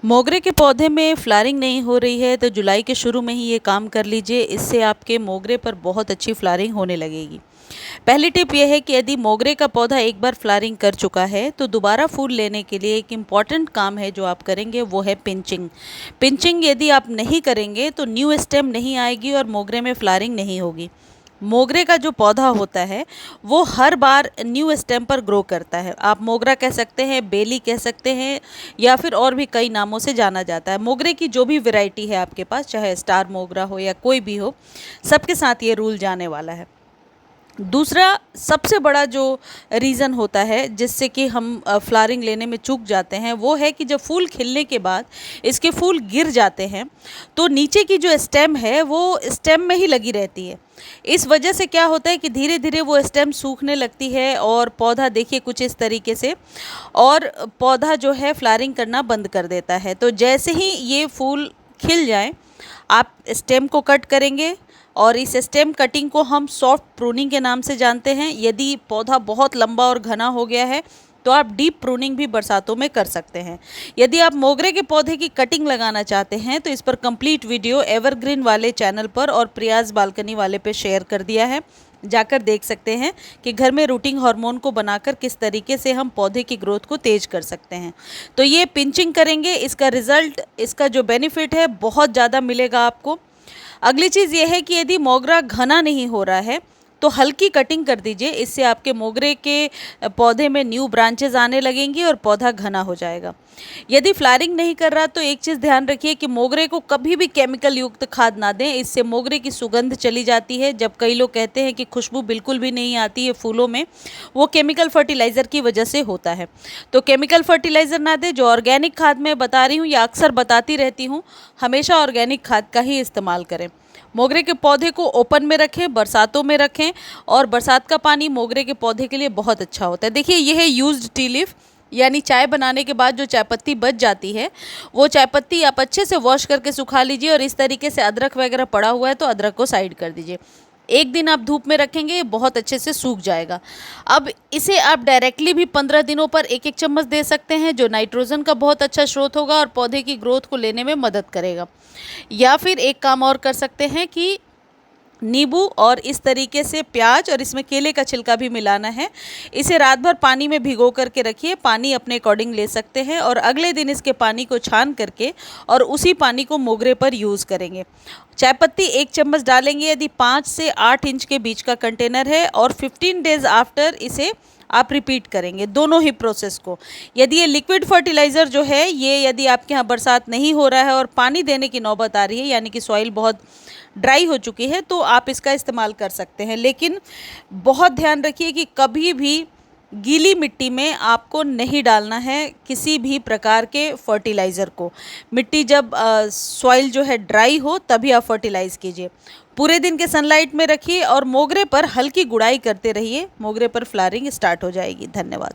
मोगरे के पौधे में फ्लावरिंग नहीं हो रही है तो जुलाई के शुरू में ही ये काम कर लीजिए। इससे आपके मोगरे पर बहुत अच्छी फ्लावरिंग होने लगेगी। पहली टिप यह है कि यदि मोगरे का पौधा एक बार फ्लावरिंग कर चुका है तो दोबारा फूल लेने के लिए एक इम्पॉर्टेंट काम है जो आप करेंगे, वो है पिंचिंग। पिंचिंग यदि आप नहीं करेंगे तो न्यू स्टेम नहीं आएगी और मोगरे में फ्लावरिंग नहीं होगी। मोगरे का जो पौधा होता है वो हर बार न्यू स्टेम पर ग्रो करता है। आप मोगरा कह सकते हैं, बेली कह सकते हैं, या फिर और भी कई नामों से जाना जाता है। मोगरे की जो भी वैरायटी है आपके पास, चाहे स्टार मोगरा हो या कोई भी हो, सबके साथ ये रूल जाने वाला है। दूसरा सबसे बड़ा जो रीज़न होता है जिससे कि हम फ्लावरिंग लेने में चूक जाते हैं, वो है कि जब फूल खिलने के बाद इसके फूल गिर जाते हैं तो नीचे की जो स्टेम है वो स्टेम में ही लगी रहती है। इस वजह से क्या होता है कि धीरे धीरे वो स्टेम सूखने लगती है और पौधा देखिए कुछ इस तरीके से, और पौधा जो है फ्लावरिंग करना बंद कर देता है। तो जैसे ही ये फूल खिल जाए आप स्टेम को कट करेंगे, और इस स्टेम कटिंग को हम सॉफ्ट प्रूनिंग के नाम से जानते हैं। यदि पौधा बहुत लंबा और घना हो गया है तो आप डीप प्रूनिंग भी बरसातों में कर सकते हैं। यदि आप मोगरे के पौधे की कटिंग लगाना चाहते हैं तो इस पर कंप्लीट वीडियो एवरग्रीन वाले चैनल पर और प्रियाज बालकनी वाले पे शेयर कर दिया है, जाकर देख सकते हैं कि घर में रूटिंग हार्मोन को बनाकर किस तरीके से हम पौधे की ग्रोथ को तेज कर सकते हैं। तो ये पिंचिंग करेंगे, इसका रिजल्ट, इसका जो बेनिफिट है बहुत ज़्यादा मिलेगा आपको। अगली चीज़ ये है कि यदि मोगरा घना नहीं हो रहा है तो हल्की कटिंग कर दीजिए। इससे आपके मोगरे के पौधे में न्यू ब्रांचेस आने लगेंगी और पौधा घना हो जाएगा। यदि फ्लावरिंग नहीं कर रहा तो एक चीज़ ध्यान रखिए कि मोगरे को कभी भी केमिकल युक्त खाद ना दें, इससे मोगरे की सुगंध चली जाती है। जब कई लोग कहते हैं कि खुशबू बिल्कुल भी नहीं आती है फूलों में, वो केमिकल फर्टिलाइज़र की वजह से होता है। तो केमिकल फर्टिलाइज़र ना दें। जो ऑर्गेनिक खाद मैं बता रही हूँ या अक्सर बताती रहती हूँ, हमेशा ऑर्गेनिक खाद का ही इस्तेमाल करें। मोगरे के पौधे को ओपन में रखें, बरसातों में रखें, और बरसात का पानी मोगरे के पौधे के लिए बहुत अच्छा होता है। देखिए ये है यूज्ड टी लीफ, यानी चाय बनाने के बाद जो चाय पत्ती बच जाती है वो चाय पत्ती आप अच्छे से वॉश करके सुखा लीजिए, और इस तरीके से अदरक वगैरह पड़ा हुआ है तो अदरक को साइड कर दीजिए। एक दिन आप धूप में रखेंगे ये बहुत अच्छे से सूख जाएगा। अब इसे आप डायरेक्टली भी 15 दिनों पर एक एक चम्मच दे सकते हैं, जो नाइट्रोजन का बहुत अच्छा स्रोत होगा और पौधे की ग्रोथ को लेने में मदद करेगा। या फिर एक काम और कर सकते हैं कि नींबू और इस तरीके से प्याज और इसमें केले का छिलका भी मिलाना है। इसे रात भर पानी में भिगो करके रखिए, पानी अपने अकॉर्डिंग ले सकते हैं, और अगले दिन इसके पानी को छान करके और उसी पानी को मोगरे पर यूज़ करेंगे। चाय पत्ती 1 चम्मच डालेंगे यदि 5 से 8 इंच के बीच का कंटेनर है, और 15 डेज़ आफ्टर इसे आप रिपीट करेंगे दोनों ही प्रोसेस को। यदि ये लिक्विड फर्टिलाइज़र जो है ये यदि आपके यहाँ बरसात नहीं हो रहा है और पानी देने की नौबत आ रही है, यानी कि सॉइल बहुत ड्राई हो चुकी है, तो आप इसका इस्तेमाल कर सकते हैं। लेकिन बहुत ध्यान रखिए कि कभी भी गीली मिट्टी में आपको नहीं डालना है किसी भी प्रकार के फर्टिलाइज़र को। मिट्टी जब सॉइल जो है ड्राई हो तभी आप फर्टिलाइज़ कीजिए। पूरे दिन के सनलाइट में रखिए और मोगरे पर हल्की गुड़ाई करते रहिए, मोगरे पर फ्लावरिंग स्टार्ट हो जाएगी। धन्यवाद।